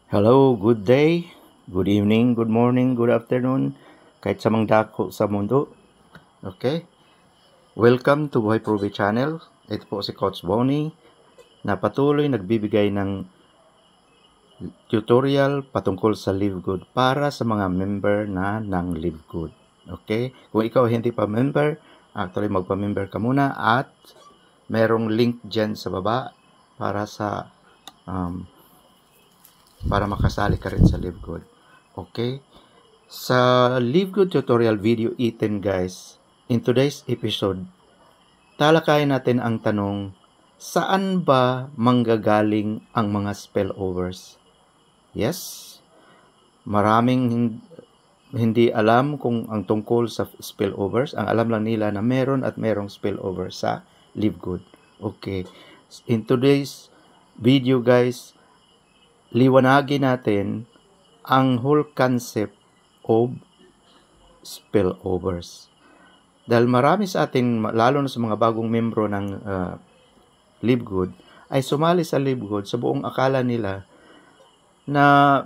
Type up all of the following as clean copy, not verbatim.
Hello, good day, good evening, good morning, good afternoon, kahit sa mga dako sa mundo. Okay? Welcome to Buhay Proby Channel. Ito po si Coach Bonnie na patuloy nagbibigay ng tutorial patungkol sa Live Good para sa mga member na ng Live Good. Okay? Kung ikaw hindi pa member, actually magpa-member ka muna at merong link dyan sa baba para sa para makasali ka rin sa Live Good. Okay? Sa Live Good tutorial video 18 guys, in today's episode, talakayin natin ang tanong, saan ba manggagaling ang mga spillovers? Yes, maraming hindi alam kung ang tungkol sa spillovers. Ang alam lang nila na meron at merong spillover sa Live Good. Okay, in today's video guys, liwanagin natin ang whole concept of spillovers. Dahil marami sa atin, lalo na sa mga bagong membro ng Live Good, ay sumali sa Live Good sa buong akala nila na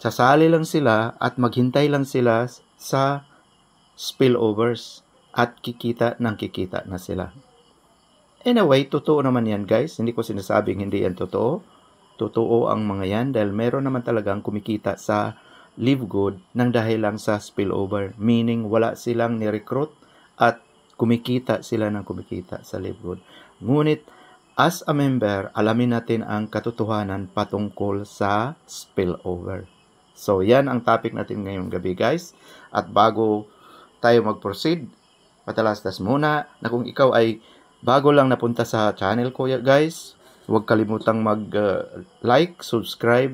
sasali lang sila at maghintay lang sila sa spillovers at kikita na sila. Anyway, totoo naman yan guys. Hindi ko sinasabing hindi yan totoo. Totoo ang mga yan dahil meron naman talagang kumikita sa Live Good nang dahil lang sa spillover. Meaning wala silang ni-recruit at kumikita sila ng kumikita sa Live Good. Ngunit as a member, alamin natin ang katotohanan patungkol sa spillover. So yan ang topic natin ngayong gabi guys. At bago tayo mag-proceed, patalastas muna na kung ikaw ay bago lang napunta sa channel ko guys, huwag kalimutang mag-like, subscribe,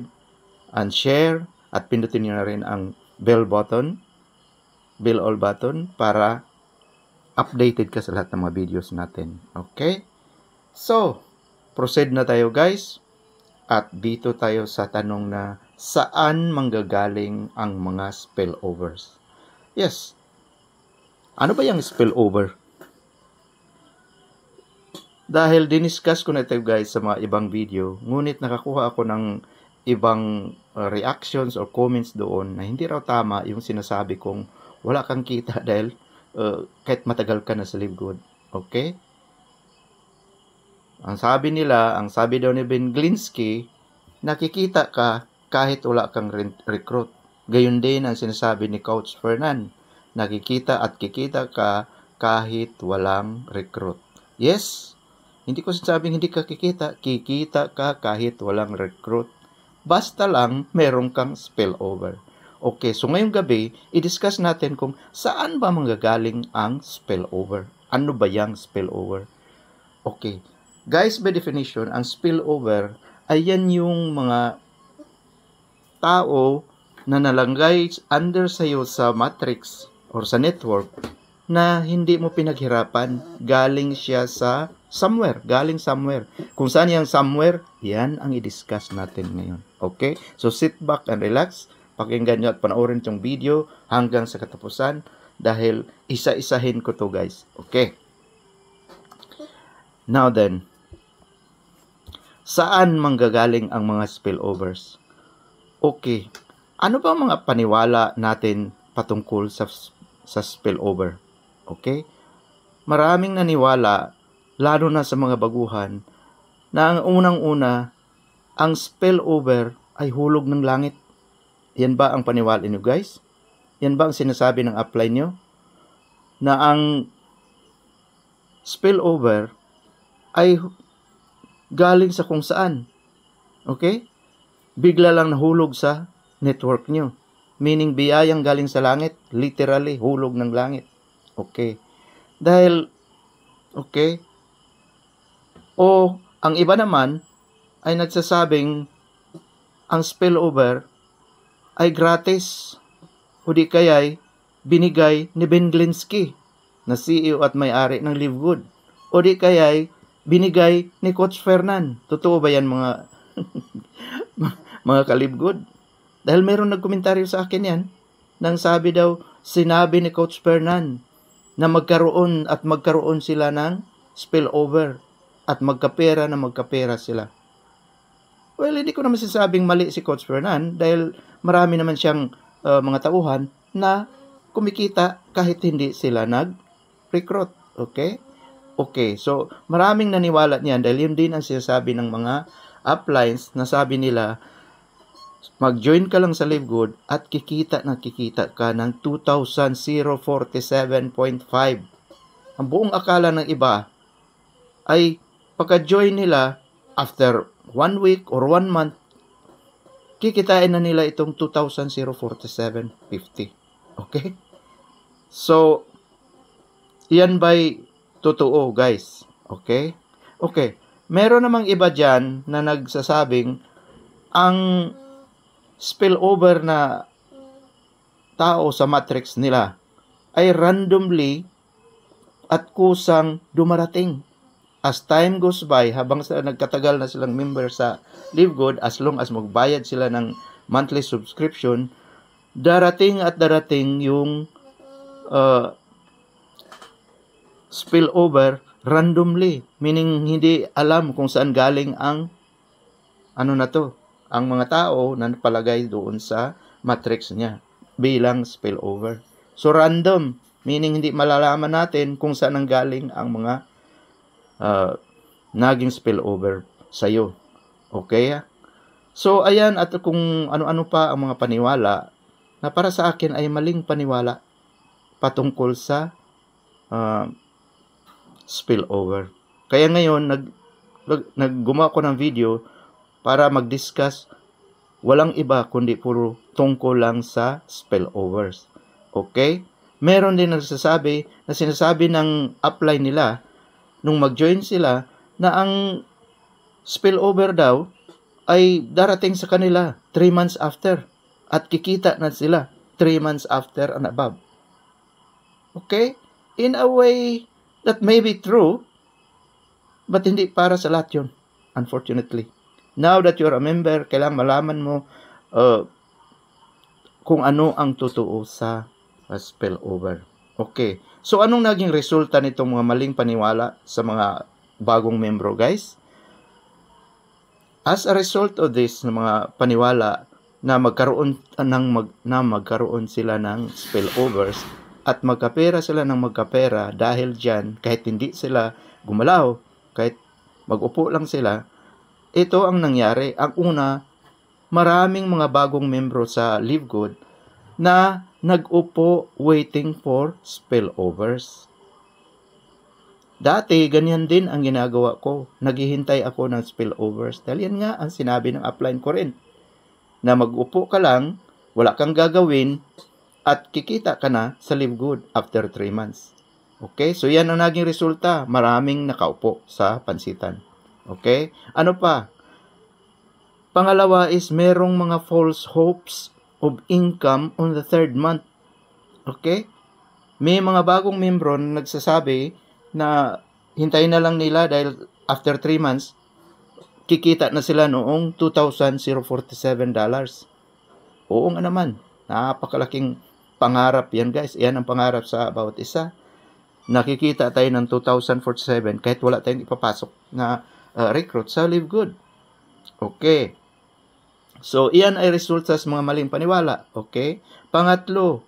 and share. At pindutin nyo na rin ang bell all button para updated ka sa lahat ng mga videos natin. Okay? So, proceed na tayo guys. At dito tayo sa tanong na saan manggagaling ang mga spillovers? Yes. Ano ba yung spillover? Dahil diniscuss ko na ito guys sa mga ibang video, ngunit nakakuha ako ng ibang reactions or comments doon na hindi raw tama yung sinasabi kong wala kang kita dahil kahit matagal ka na sa Live Good. Okay? Ang sabi daw ni Ben Glinsky, nakikita ka kahit wala kang recruit. Gayon din ang sinasabi ni Coach Fernan, nakikita at kikita ka kahit walang recruit. Yes, hindi ko sinasabing hindi ka kikita ka kahit walang recruit. Basta lang merong kang spillover. Okay, so ngayong gabi, i-discuss natin kung saan ba manggagaling ang spillover. Ano ba yung spillover? Okay, guys, by definition, ang spillover ay yan yung mga tao na nalanggay under sa'yo sa matrix or sa network na hindi mo pinaghirapan, galing siya sa galing somewhere. Kung saan yung somewhere, yan ang i-discuss natin ngayon. Okay? So sit back and relax. Pakinggan nyo at panoorin itong video hanggang sa katapusan dahil isa-isahin ko to guys. Okay? Now then, saan manggagaling ang mga spillovers? Okay. Ano ba mga paniwala natin patungkol sa spillover? Okay? Maraming naniwala, lalo na sa mga baguhan, na ang unang-una, ang spillover ay hulog ng langit. Yan ba ang paniwala niyo guys? Yan ba ang sinasabi ng apply niyo? Na ang spillover ay galing sa kung saan. Okay? Bigla lang nahulog sa network niyo. Meaning biyayang galing sa langit, literally hulog ng langit. Okay. Dahil, okay, o ang iba naman ay nagsasabing ang spillover ay gratis o di kaya'y binigay ni Ben Glinsky na CEO at may-ari ng Live Good o di kaya'y binigay ni Coach Fernan. Totoo ba yan mga mga ka-Live Good? Dahil meron nagkomentaryo sa akin yan nang sabi daw sinabi ni Coach Fernan na magkaroon sila ng spillover at magkapera sila. Well, hindi ko naman sasabing mali si Coach Fernan dahil marami naman siyang mga tauhan na kumikita kahit hindi sila nag-recruit. Okay? Okay, so maraming naniwala niyan dahil yun din ang sinasabi ng mga uplines na sabi nila, mag-join ka lang sa Live Good at kikita ka ng 2,047.5. Ang buong akala ng iba ay pagka-join nila after 1 week or 1 month, kikitain na nila itong 2,047.50. Okay? So, yan ba'y totoo, guys? Okay? Okay. Meron namang iba dyan na nagsasabing ang spillover na tao sa matrix nila ay randomly at kusang dumarating. As time goes by, habang nagkatagal na silang member sa Live Good, as long as magbayad sila ng monthly subscription, darating yung spillover randomly. Meaning, hindi alam kung saan galing ang ang mga tao na napalagay doon sa matrix niya bilang spillover. So, random. Meaning, hindi malalaman natin kung saan ang galing ang mga naging spillover sa'yo. Okay? So, ayan, at kung ano-ano pa ang mga paniwala na para sa akin ay maling paniwala patungkol sa spillover. Kaya ngayon, naggumawa ko ng video para mag-discuss, walang iba kundi puro tungkol lang sa spillovers. Okay? Meron din sinasabi ng upline nila nung mag-join sila na ang spillover daw ay darating sa kanila 3 months after at kikita na sila 3 months after and above. Okay? In a way, that may be true, but hindi para sa lahat yun, unfortunately. Now that you're a member, kailangan malaman mo kung ano ang totoo sa spillover. Okay. So, anong naging resulta nitong mga maling paniwala sa mga bagong membro, guys? As a result of this, ng mga paniwala na magkaroon sila ng spillovers at magkapera sila ng magkapera dahil dyan, kahit hindi sila gumalaw, kahit mag-upo lang sila, ito ang nangyari. Ang una, maraming mga bagong membro sa Live Good na nag-upo waiting for spillovers. Dati, ganyan din ang ginagawa ko. Naghihintay ako ng spillovers. Dahil yan nga ang sinabi ng upline ko rin. Na mag-upo ka lang, wala kang gagawin, at kikita ka na sa Live Good after 3 months. Okay? So, yan ang naging resulta. Maraming nakaupo sa pansitan. Okay? Ano pa? Pangalawa is merong mga false hopes of income on the 3rd month. Okay? May mga bagong membro na nagsasabi na hintayin na lang nila dahil after 3 months, kikita na sila noong $2,047. Oo nga naman. Napakalaking pangarap yan, guys. Yan ang pangarap sa bawat isa. Nakikita tayo ng 2,047 kahit wala tayong ipapasok na recruit sa Live Good. Okay. So, iyan ay resulta sa mga maling paniwala. Okay? Pangatlo,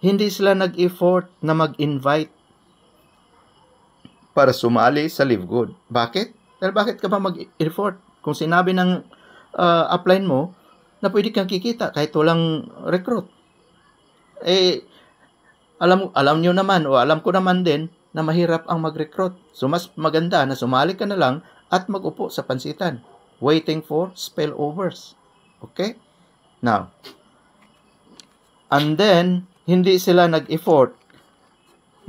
hindi sila nag-effort na mag-invite para sumali sa Live Good. Bakit? Dahil bakit ka ba mag-effort? Kung sinabi ng upline mo na pwede kang kikita kahit walang recruit. Alam nyo naman o alam ko naman din na mahirap ang mag-recruit. So, mas maganda na sumali ka na lang at mag-upo sa pansitan waiting for spillovers. Okay? Now, and then, hindi sila nag-effort.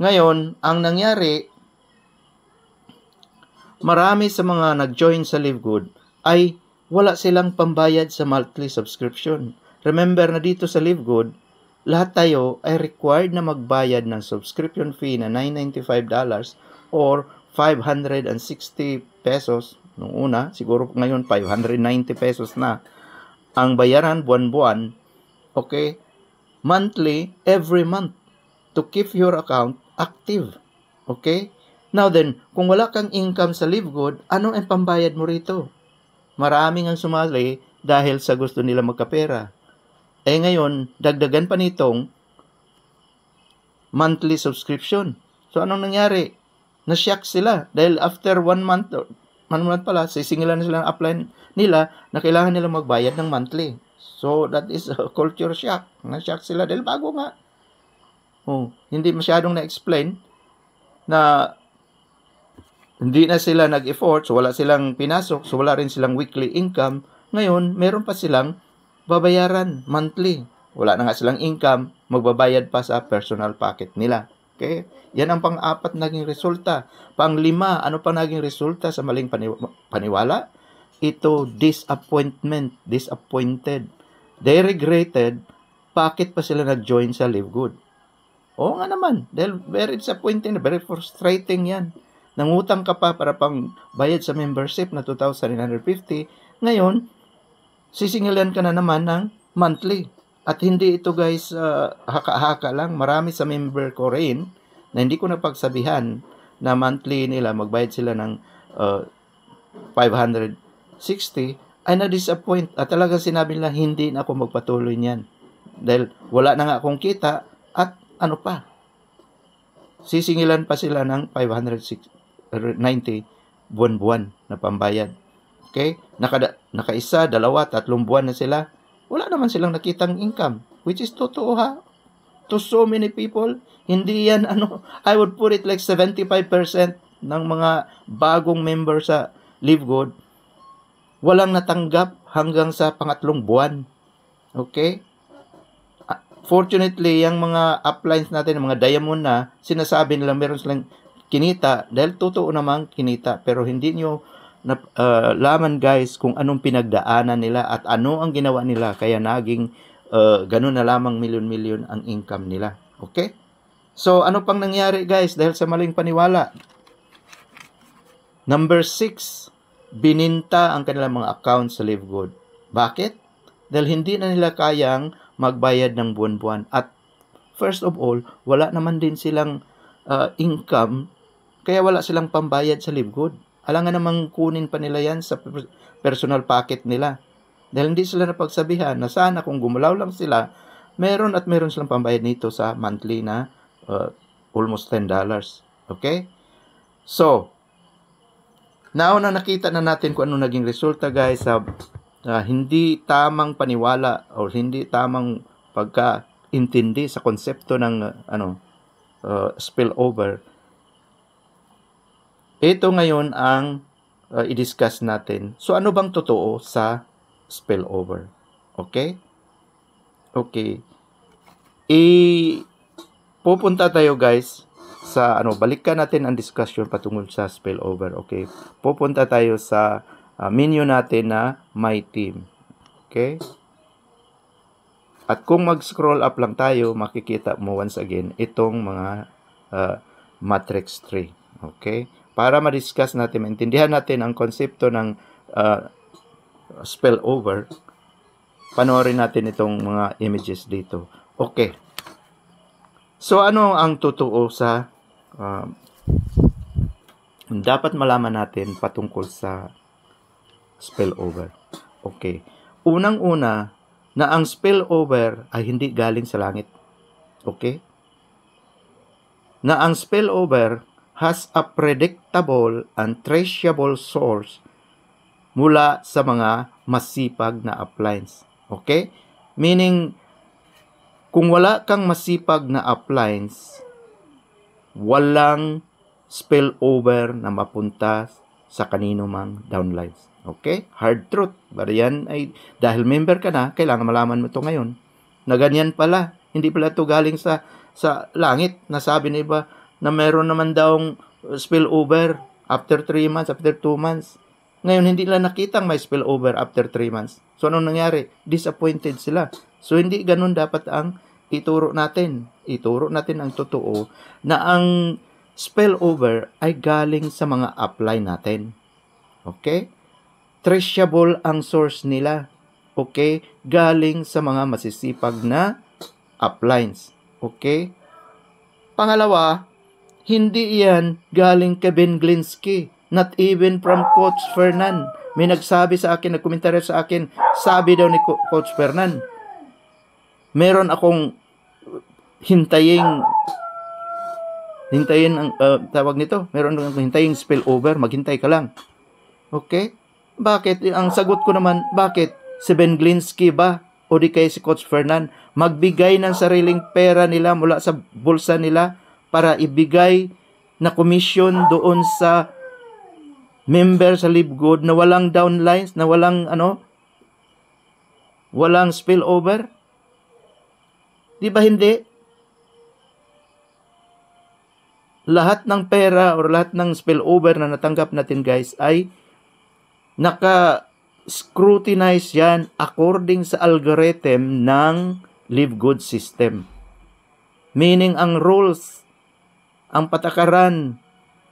Ngayon, ang nangyari, marami sa mga nag-join sa Live Good ay wala silang pambayad sa monthly subscription. Remember na dito sa Live Good, lahat tayo ay required na magbayad ng subscription fee na $995 or 560 pesos. Nung una, siguro ngayon 590 pesos na. Ang bayaran buwan-buwan, okay, monthly, every month, to keep your account active. Okay? Now then, kung wala kang income sa Live Good, ano ang pambayad mo rito? Maraming ang sumali dahil sa gusto nila magkapera. Eh ngayon, dagdagan pa nitong monthly subscription. So anong nangyari? Na-shock sila dahil after 1 month pala, sisingilan na sila ng upline nila na kailangan nila magbayad ng monthly. So that is a culture shock. Na-shock sila dahil bago nga. Hindi masyadong na-explain na hindi na sila nag-effort, so wala silang pinasok, so wala rin silang weekly income. Ngayon, meron pa silang babayaran monthly. Wala na nga silang income, magbabayad pa sa personal pocket nila. Okay? Yan ang pang-4 naging resulta. Pang-5, ano pa naging resulta sa maling paniwala? Ito, disappointment, disappointed. They regretted, bakit pa sila nag-join sa Live Good? Oo nga naman, dahil very disappointing, very frustrating yan. Nangutang ka pa para pang bayad sa membership na 2,950. Ngayon, sisingilan ka na naman ng monthly. At hindi ito guys, haka-haka lang. Marami sa member ko rin na hindi ko napagsabihan na monthly nila, magbayad sila ng 560, ay na-disappoint. At talaga sinabi nila, hindi na ako magpatuloy niyan. Dahil wala na nga akong kita at ano pa, sisingilan pa sila ng 590 buwan-buwan na pambayad. Okay? Nakaisa, 2, 3 buwan na sila. Wala naman silang nakitang income. Which is totoo ha. To so many people, hindi yan I would put it like 75% ng mga bagong member sa Live Good, walang natanggap hanggang sa pangatlong buwan. Okay? Fortunately, yung mga uplines natin, mga diamond na, sinasabi nila meron silang kinita, dahil totoo namang kinita, pero hindi nyo laman guys kung anong pinagdaanan nila at ano ang ginawa nila, kaya naging ganun na lamang milyon-milyon ang income nila. Okay? So, ano pang nangyari guys dahil sa maling paniwala? Number 6, bininta ang kanilang mga account sa Live Good. Bakit? Dahil hindi na nila kayang magbayad ng buwan-buwan. At first of all, wala naman din silang income, kaya wala silang pambayad sa Live Good. Alangan namang kunin pa nila yan sa personal pocket nila. Dahil hindi sila napagsabihan na sana kung gumalaw lang sila, meron silang pambayad nito sa monthly na almost $10. Okay? So, nauna nakita na natin kung ano naging resulta guys sa hindi tamang paniwala o hindi tamang pagkaintindi sa konsepto ng spillover. Ito ngayon ang i-discuss natin. So ano bang totoo sa spillover? Okay? Okay. Pupunta tayo guys sa balikan natin ang discussion patungkol sa spillover. Okay? Pupunta tayo sa menu natin na My Team. Okay? At kung mag-scroll up lang tayo, makikita mo once again itong mga matrix tree. Okay? Para ma-discuss natin, maintindihan natin ang konsepto ng spillover, panoorin natin itong mga images dito. Okay. So, ano ang totoo sa dapat malaman natin patungkol sa spillover? Okay. Unang-una, na ang spillover ay hindi galing sa langit. Okay? Na ang spillover has a predictable and traceable source mula sa mga masipag na uplines. Okay? Meaning, kung wala kang masipag na uplines, walang spillover na mapunta sa kanino mang downlines. Okay? Hard truth. Pero yan ay, dahil member ka na, kailangan malaman mo ito ngayon. Na ganyan pala. Hindi pala ito galing sa langit. Nasabi na iba na meron naman daw spillover after 3 months, after 2 months. Ngayon, hindi nila nakitang may spillover after 3 months. So, anong nangyari? Disappointed sila. So, hindi ganun dapat ang ituro natin. Ituro natin ang totoo na ang spillover ay galing sa mga upline natin. Okay? Traceable ang source nila. Okay? Galing sa mga masisipag na uplines. Okay? Pangalawa, hindi yan galing kay Ben Glinsky. Not even from Coach Fernan. May nagsabi sa akin, nagkomentaryo sa akin, sabi daw ni Coach Fernan, meron akong hintayin ang tawag nito, meron akong hintayin spillover, maghintay ka lang. Okay? Bakit? Ang sagot ko naman, bakit? Si Ben Glinsky ba? O di kaya si Coach Fernan, magbigay ng sariling pera nila mula sa bulsa nila para ibigay na komisyon doon sa member sa Libgood na walang downlines, na walang walang spillover? Di ba hindi? Lahat ng pera or lahat ng spillover na natanggap natin, guys, ay naka-scrutinize yan according sa algorithm ng Libgood system. Meaning, ang rules, ang patakaran,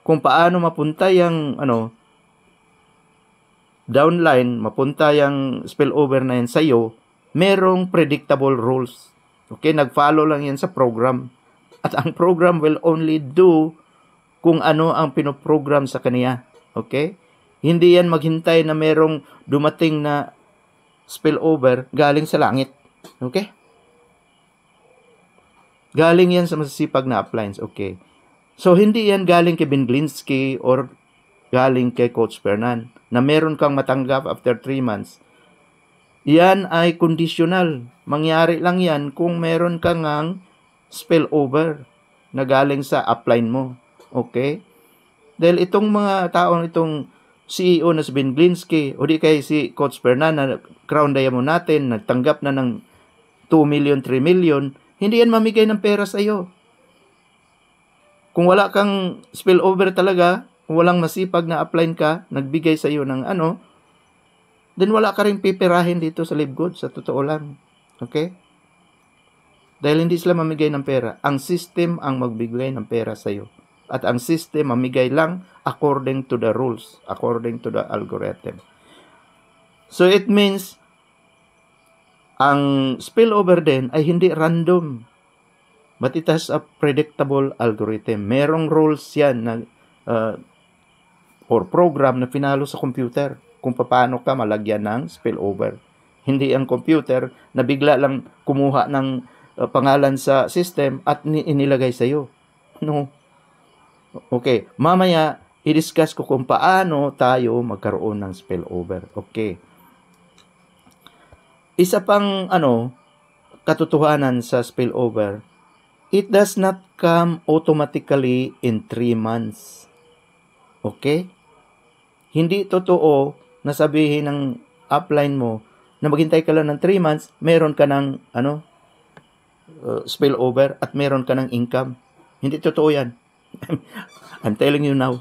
kung paano mapunta yung downline, mapunta yung spillover na yan sa'yo, merong predictable rules. Okay, nag-follow lang yan sa program. At ang program will only do kung ano ang pinoprogram sa kanya. Okay? Hindi yan maghintay na merong dumating na spillover galing sa langit. Okay? Galing yan sa masisipag na appliance. Okay. So, hindi yan galing kay Ben Glinsky or galing kay Coach Fernan na meron kang matanggap after 3 months. Yan ay conditional. Mangyari lang yan kung meron kang spillover na galing sa upline mo. Okay? Dahil itong mga taong itong CEO na si Ben Glinsky o di kay si Coach Fernan na Crown Diamond natin, nagtanggap na ng 2 million, 3 million, hindi yan mamigay ng pera sa iyo. Kung wala kang spillover talaga, kung walang masipag na upline ka, nagbigay sa iyo ng then wala ka rin pipirahin dito sa Libgood, sa totoo lang. Okay? Dahil hindi sila mamigay ng pera. Ang system ang magbigay ng pera sa iyo. At ang system mamigay lang according to the rules, according to the algorithm. So it means, ang spillover din ay hindi random. But it has a predictable algorithm. Merong rules yan na, or program na pinalo sa computer kung paano ka malagyan ng spillover. Hindi ang computer na bigla lang kumuha ng pangalan sa system at inilagay sa iyo. No. Okay, mamaya i-discuss ko kung paano tayo magkaroon ng spillover. Okay. Isa pang katotohanan sa spillover, it does not come automatically in 3 months. Okay? Hindi totoo na sabihin ng upline mo na maghintay ka lang ng 3 months, meron ka ng spillover at meron ka ng income. Hindi totoo yan. I'm telling you now.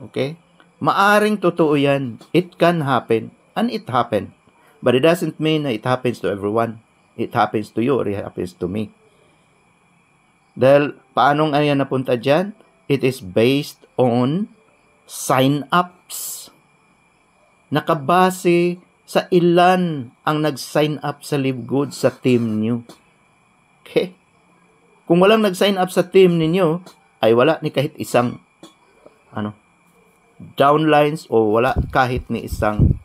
Okay? Maaring totoo yan. It can happen. And it happened. But it doesn't mean na it happens to everyone. It happens to you or it happens to me. Dahil paanong yan napunta dyan? It is based on sign-ups. Nakabase sa ilan ang nag-sign up sa Libgood sa team nyo. Okay? Kung walang nag-sign up sa team ninyo, ay wala ni kahit isang downlines o wala kahit ni isang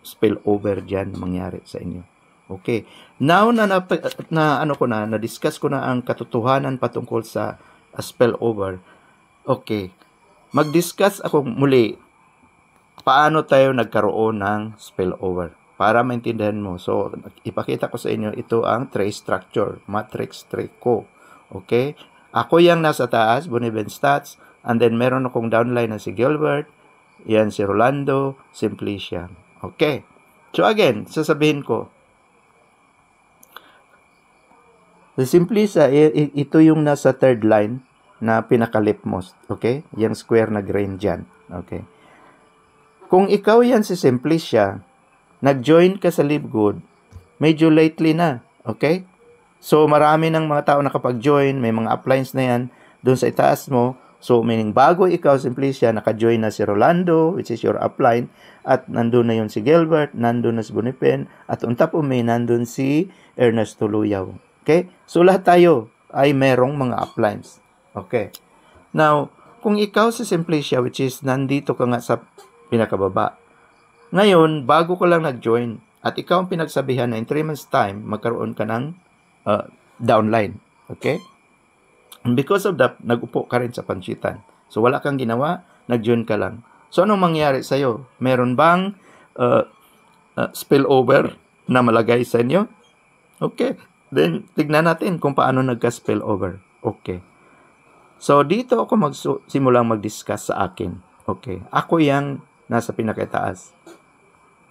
spillover dyan mangyari sa inyo. Okay. Now na-discuss ko na ang katotohanan patungkol sa spillover. Okay. Mag-discuss ako muli paano tayo nagkaroon ng spillover para maintindihan mo. So, ipakita ko sa inyo, ito ang tray structure, matrix tray ko. Okay? Ako yung nasa taas, Boniven Stats, and then meron akong downline na si Gilbert, yan si Rolando, Simplicia. Okay? So again, sasabihin ko, si Simplicia, ito yung nasa third line na pinaka-leftmost. Okay? Yung square na green dyan. Okay? Kung ikaw yan si Simplicia, nag-join ka sa Libgood, medyo lately na. Okay? So, marami ng mga tao nakapag-join, may mga uplines na yan, doon sa itaas mo. So, meaning bago ikaw, Simplicia, naka-join na si Rolando, which is your upline, at nandun na yun si Gilbert, nandun na si Bonipen, at on top of me, nandun si Ernesto Luyaw. Okay? So, lahat tayo ay merong mga uplines. Okay? Now, kung ikaw si Simplicia, which is nandito ka nga sa pinakababa, Ngayon, bago ko lang nag-join at ikaw ang pinagsabihan na in 3 months time, magkaroon ka ng downline. Okay? And because of that, nag-upo ka rin sa pansitan. So, wala kang ginawa, nag-join ka lang. So, anong mangyari sa'yo? Meron bang spillover na malagay sa inyo? Okay. Then, tignan natin kung paano nagka-spillover. Okay. So, dito ako simulang mag-discuss sa akin. Okay. Ako yung nasa pinakataas.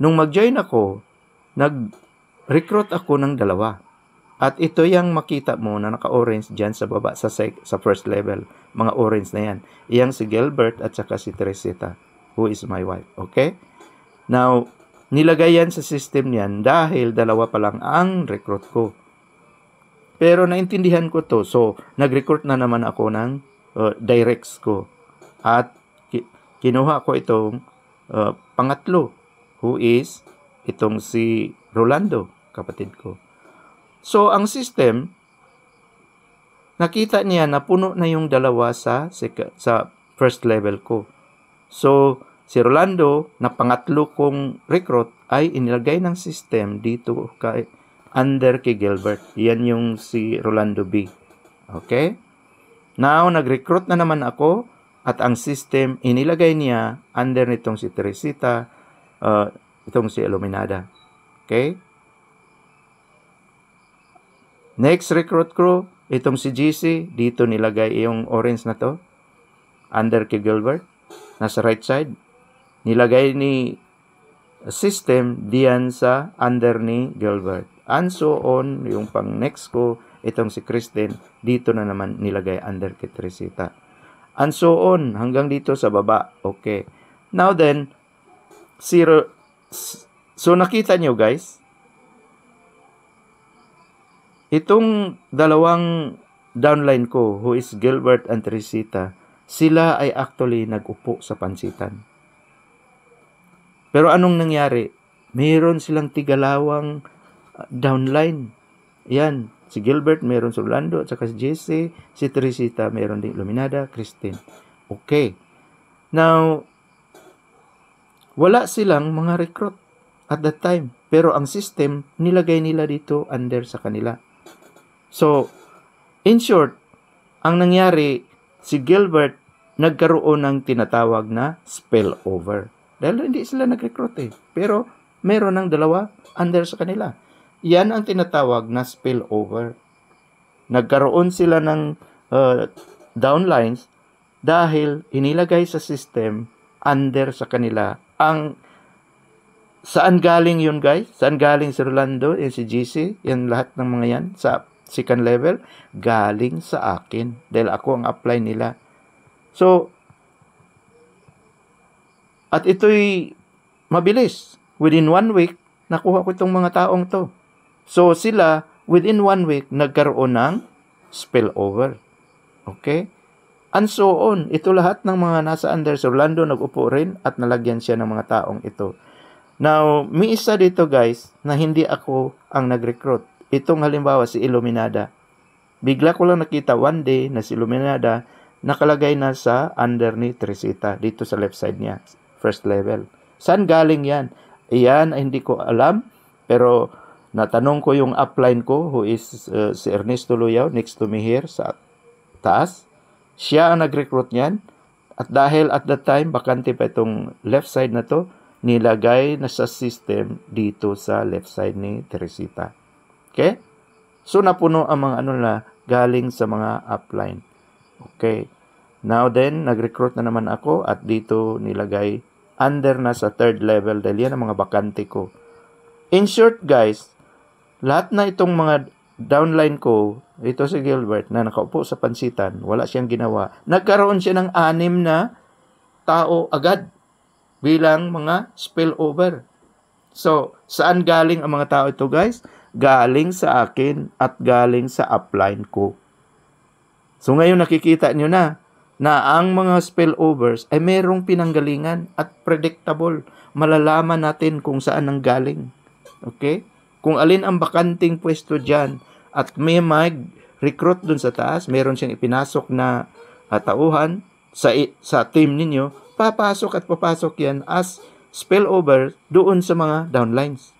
Nung mag-join ako, nag-recruit ako ng 2. At ito yung makita mo na naka-orange dyan sa baba, sa first level. Mga orange na yan. Iyang si Gilbert at saka si Teresita, who is my wife. Okay? Now, nilagay yan sa system niyan dahil 2 pa lang ang recruit ko. Pero naintindihan ko to. So, nag-recruit na naman ako ng directs ko. At kinuha ko itong pangatlo, who is itong si Rolando, kapatid ko. So, ang system, nakita niya na puno na yung 2 sa first level ko. So, si Rolando, na pangatlo kong recruit, ay inilagay ng system dito under kay Gilbert. Yan yung si Rolando B. Okay? Now, nag-recruit na naman ako at ang system, inilagay niya under nitong si Teresita, itong si Iluminada. Okay? Next recruit ko, itong si GC, dito nilagay yung orange na to, under kay Gilbert, nasa right side. Nilagay ni system diyan sa under ni Gilbert. And so on, yung pang next ko, itong si Kristen, dito na naman nilagay under kay Teresita. And so on, hanggang dito sa baba. Okay. Now then, so nakita nyo guys, itong 2 downline ko, who is Gilbert and Teresita, sila ay actually nag-upo sa pansitan. Pero anong nangyari? Mayroon silang 3 downline. Yan. Si Gilbert, mayroon si Orlando, at saka si Jesse, si Teresita, mayroon din Iluminada, Christine. Okay. Now, wala silang mga recruit at that time. Pero ang system, nilagay nila dito under sa kanila. So, in short, ang nangyari, si Gilbert nagkaroon ng tinatawag na spillover. Dahil hindi sila nag-recruit eh. Pero, meron ng 2 under sa kanila. Yan ang tinatawag na spillover. Nagkaroon sila ng downlines dahil inilagay sa system under sa kanila. Saan galing yun guys? Saan galing si Rolando, si GC, yan lahat ng mga yan sa second level? Galing sa akin dahil ako ang apply nila. So, at ito'y mabilis. Within 1 week, nakuha ko itong mga taong to. So, sila, within 1 week, nagkaroon ng spillover. Okay? And so on. Ito lahat ng mga nasa under si Orlando, nag-upo rin at nalagyan siya ng mga taong ito. Now, may isa dito guys, na hindi ako ang nag-recruit. Itong halimbawa, si Iluminada. Bigla ko lang nakita one day na si Iluminada nakalagay na sa under ni Teresita, dito sa left side niya, first level. Saan galing yan? Iyan ay hindi ko alam, pero natanong ko yung upline ko, who is si Ernesto Luyaw, next to me here sa taas. Siya ang nag-recruit niyan. At dahil at that time, bakante pa itong left side na to, nilagay na sa system dito sa left side ni Teresita. Okay? So, napuno ang mga galing sa mga upline. Okay. Now then, nag-recruit na naman ako at dito nilagay under na sa third level dahil yan ang mga bakante ko. In short guys, lahat na itong mga downline ko, ito si Gilbert na nakaupo sa pansitan, wala siyang ginawa. Nagkaroon siya ng 6 na tao agad bilang mga spillover. So, saan galing ang mga tao ito guys? Galing sa akin at galing sa upline ko. So, ngayon nakikita nyo na ang mga spillovers ay merong pinanggalingan at predictable. Malalaman natin kung saan ang galing. Okay? Kung alin ang bakanting pwesto dyan at may mag-recruit dun sa taas, meron siyang ipinasok na tauhan sa team ninyo, papasok at papasok yan as spillover doon sa mga downlines.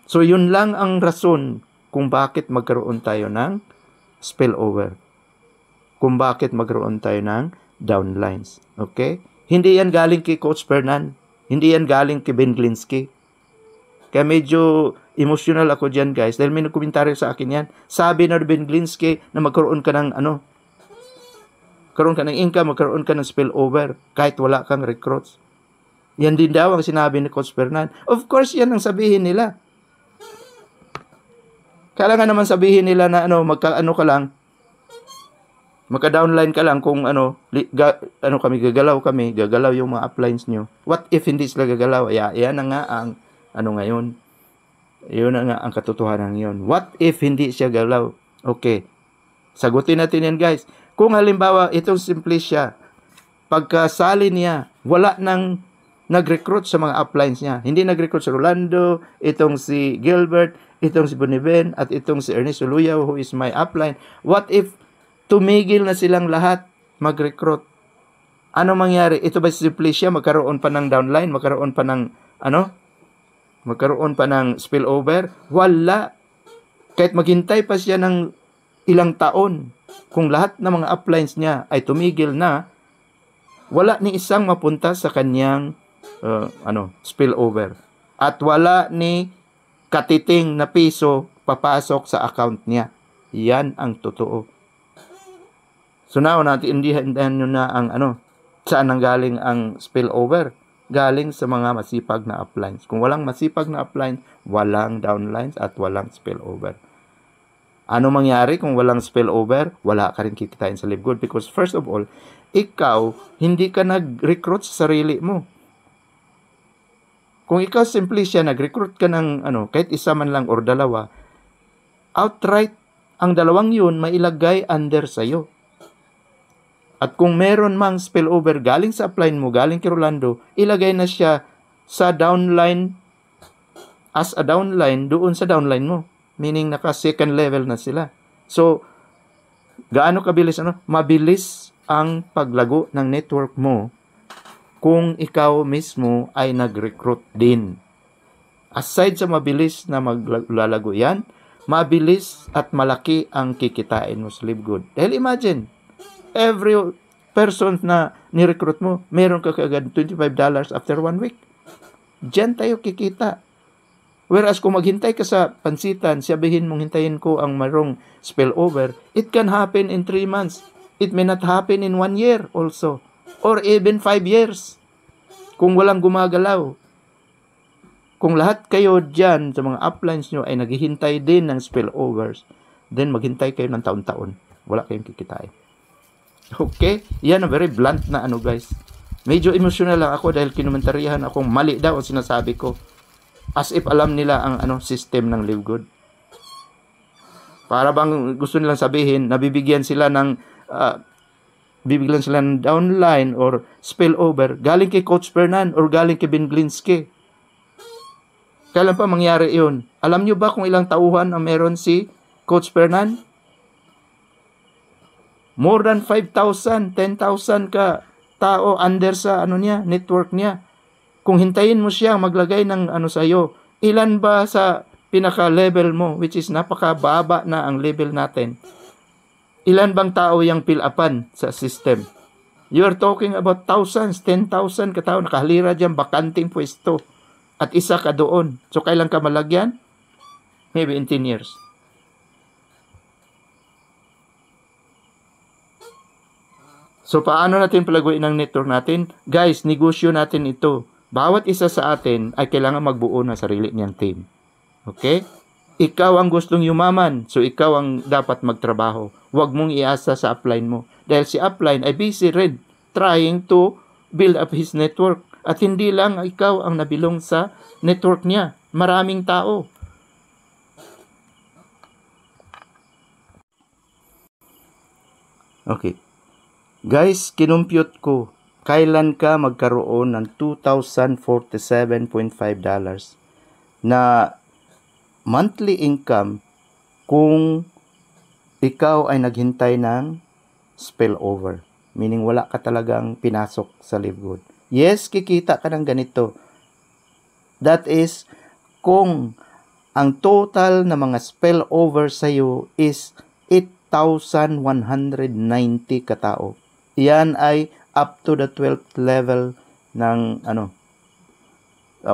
So, yun lang ang rason kung bakit magkaroon tayo ng spillover. Kung bakit magkaroon tayo ng downlines. Okay? Hindi yan galing kay Coach Fernan. Hindi yan galing kay Ben Glinsky. Kaya medyo emotional ako dyan, guys. Dahil may nagkomentaryo sa akin yan. Sabi na Ben Glinsky na magkaroon ka ng magkaroon ka ng income, magkaroon ka ng spillover kahit wala kang recruits. Yan din daw ang sinabi ni Coach Fernan. Of course, yan ang sabihin nila. Kailangan naman sabihin nila na magka-downline ka lang kung gagalaw yung mga uplines nyo. What if hindi sila gagalaw? Yan na nga ang ngayon. Yun na nga ang katotohanan ngayon. What if hindi siya galaw? Okay. Sagutin natin yan, guys. Kung halimbawa, itong Simplicia, pagkasali niya, wala nang nag-recruit sa mga uplines niya. Hindi nag-recruit si Rolando, itong si Gilbert, itong si Boniven, at itong si Ernest Uluyaw, who is my upline. What if tumigil na silang lahat mag-recruit? Ano mangyari? Ito ba si Simplicia? Magkaroon pa ng downline? Magkaroon pa ng spillover? Wala. Kahit maghintay pa siya ng ilang taon, kung lahat ng mga uplines niya ay tumigil na, wala ni isang mapunta sa kanyang spillover. At wala ni katiting na piso papasok sa account niya. Yan ang totoo. So now, natindihan nyo na ang saan nanggaling ang spillover. Galing sa mga masipag na uplines. Kung walang masipag na uplines, walang downlines at walang spillover. Ano mangyari kung walang spillover? Wala ka rin kikitain sa LiveGood. Because first of all, ikaw, hindi ka nag-recruit sa sarili mo. Kung ikaw Simplicia, nag-recruit ka ng kahit isa man lang or dalawa, outright, ang dalawang yun mailagay under sa'yo. At kung meron mang spillover galing sa upline mo, galing kay Rolando, ilagay na siya sa downline, as a downline, doon sa downline mo. Meaning, naka second level na sila. So, gaano kabilis? Mabilis ang paglago ng network mo kung ikaw mismo ay nag-recruit din. Aside sa mabilis na maglalago yan, mabilis at malaki ang kikitain mo sa LiveGood. Dahil imagine, every person na ni-recruit mo, meron ka kaagad $25 after 1 week. Diyan tayo kikita. Whereas kung maghintay ka sa pansitan, sabihin mong hintayin ko ang marong spillover, it can happen in 3 months. It may not happen in 1 year also. Or even 5 years. Kung walang gumagalaw. Kung lahat kayo dyan sa mga uplines nyo ay naghihintay din ng spillovers, then maghintay kayo ng taon-taon. Wala kayong kikitain. Okay? Yan ang very blunt na guys. Medyo emotional lang ako dahil kinumentaryahan akong mali daw ang sinasabi ko. As if alam nila ang system ng LiveGood. Para bang gusto nilang sabihin, nabibigyan sila ng downline or spillover galing kay Coach Fernan or galing kay Ben Glinsky. Kailan pa mangyari yun? Alam nyo ba kung ilang tauhan ang meron si Coach Fernan? More than 5,000, 10,000 ka tao under sa network niya. Kung hintayin mo siya maglagay ng sa'yo, ilan ba sa pinaka-level mo, which is napakababa na ang level natin? Ilan bang tao yung fill-upan sa system? You are talking about thousands, 10,000 katao nakahalira dyan, bakanting pwesto. At isa ka doon. So, kailan ka malagyan? Maybe in 10 years. So, paano natin palaguin ang network natin? Guys, negosyo natin ito. Bawat isa sa atin ay kailangan magbuo ng sarili niyang team. Okay? Ikaw ang gustong yumaman, so ikaw ang dapat magtrabaho. Huwag mong iasa sa upline mo. Dahil si upline ay busy rin trying to build up his network. At hindi lang ikaw ang nabilong sa network niya. Maraming tao. Okay. Guys, kinumpute ko. Kailan ka magkaroon ng $2,047.5 na monthly income kung ikaw ay naghintay ng spillover? Meaning wala ka talagang pinasok sa LiveGood. Yes, kikita ka ng ganito. That is, kung ang total na mga spillover sa'yo is 8,190 katao. Yan ay up to the 12th level ng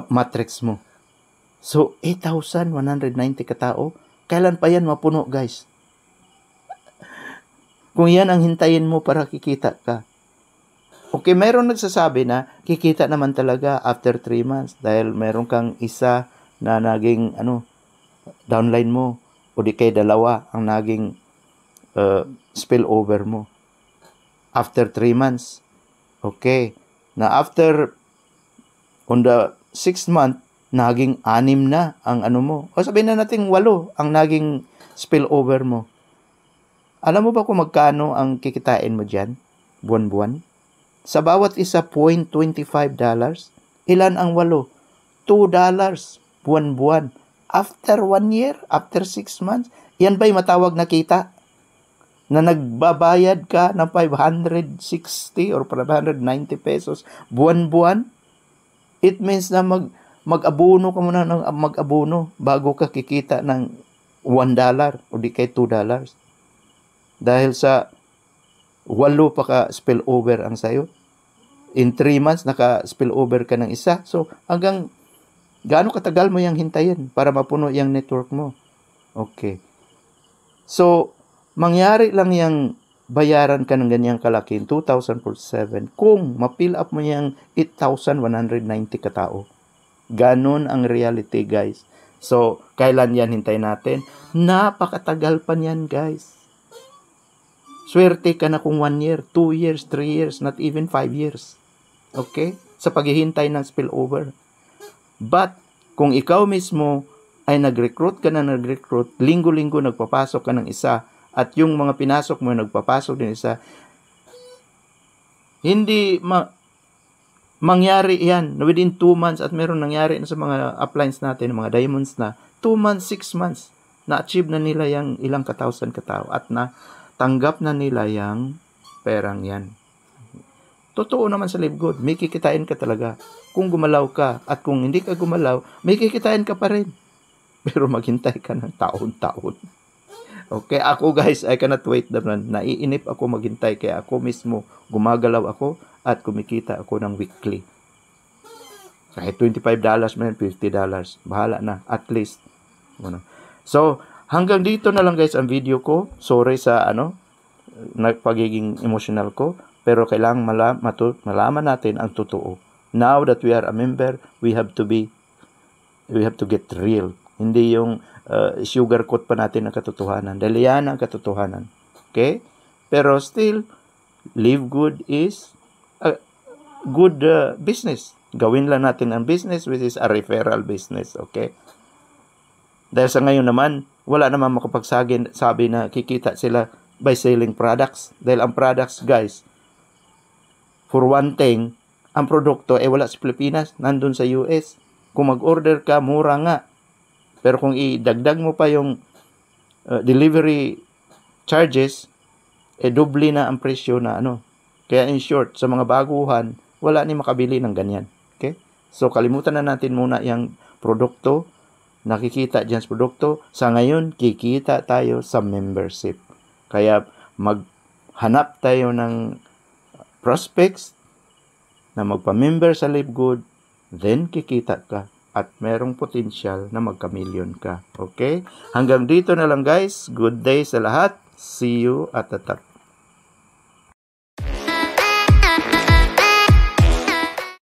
matrix mo. So, 8,190 katao, kailan pa yan mapuno, guys? Kung yan ang hintayin mo para kikita ka. Okay, mayroong nagsasabi na kikita naman talaga after 3 months dahil mayroon kang isa na naging downline mo o di kay dalawa ang naging spillover mo after 3 months. Okay, na after on the 6th month naging 6 na ang mo. O sabihin na natin 8 ang naging spillover mo. Alam mo ba kung magkano ang kikitain mo diyan buwan-buwan? Sa bawat isa, $0.25. Ilan ang 8? $2 buwan-buwan. After 1 year, after 6 months, yan ba'y matawag na kita? Na nagbabayad ka ng 560 or 590 pesos buwan-buwan? It means na mag-abono ka muna ng mag-abono bago ka kikita ng $1 o di kay $2. Dahil sa 8 pa ka spillover ang sayo. In 3 months, naka-spillover ka ng isa. So, hanggang gaano katagal mo yung hintayin para mapuno yung network mo? Okay. So, mangyari lang yung bayaran ka ng ganyang kalaki, 2,047, kung ma-fill up mo yung 8,190 katao. Ganon ang reality, guys. So, kailan yan hintayin natin? Napakatagal pa niyan, guys. Swerte ka na kung 1 year, 2 years, 3 years, not even 5 years. Okay? Sa paghihintay ng spillover. But, kung ikaw mismo ay nag-recruit, linggo-linggo nagpapasok ka ng isa, at yung mga pinasok mo nagpapasok din isa, hindi mangyari yan within 2 months, at meron nangyari na sa mga uplines natin, mga diamonds na, 2 months, 6 months, na-achieve na nila yung ilang katao at na tanggap na nila yung perang yan. Totoo naman sa Live Good, may kikitain ka talaga. Kung gumalaw ka, at kung hindi ka gumalaw, may kikitain ka pa rin. Pero maghintay ka ng taon-taon. Okay, ako guys, I cannot wait naman. Naiinip ako maghintay, kaya ako mismo gumagalaw ako at kumikita ako ng weekly. Kahit $25 man, $50, bahala na, at least. So, hanggang dito na lang guys ang video ko. Sorry sa pagiging emotional ko, pero kailangan malaman natin ang totoo. Now that we are a member, we have to get real. Hindi yung sugarcoat pa natin ang katotohanan. Dahil yan ang katotohanan. Okay? Pero still, Live Good is a good business. Gawin lang natin ang business which is a referral business. Okay? Dahil sa ngayon naman, wala naman sabi na kikita sila by selling products. Dahil ang products, guys, for one thing, ang produkto wala sa Pilipinas, nandun sa US. Kung mag-order ka, mura nga. Pero kung idagdag mo pa yung delivery charges, doble na ang presyo na Kaya in short, sa mga baguhan, wala ni makabili ng ganyan. Okay? So, kalimutan na natin muna yung produkto. Nakikita dyan sa produkto. Sa ngayon, kikita tayo sa membership. Kaya, maghanap tayo ng prospects na magpa-member sa Live Good, then kikita ka at merong potensyal na magka-million ka. Okay? Hanggang dito na lang guys. Good day sa lahat. See you at the top.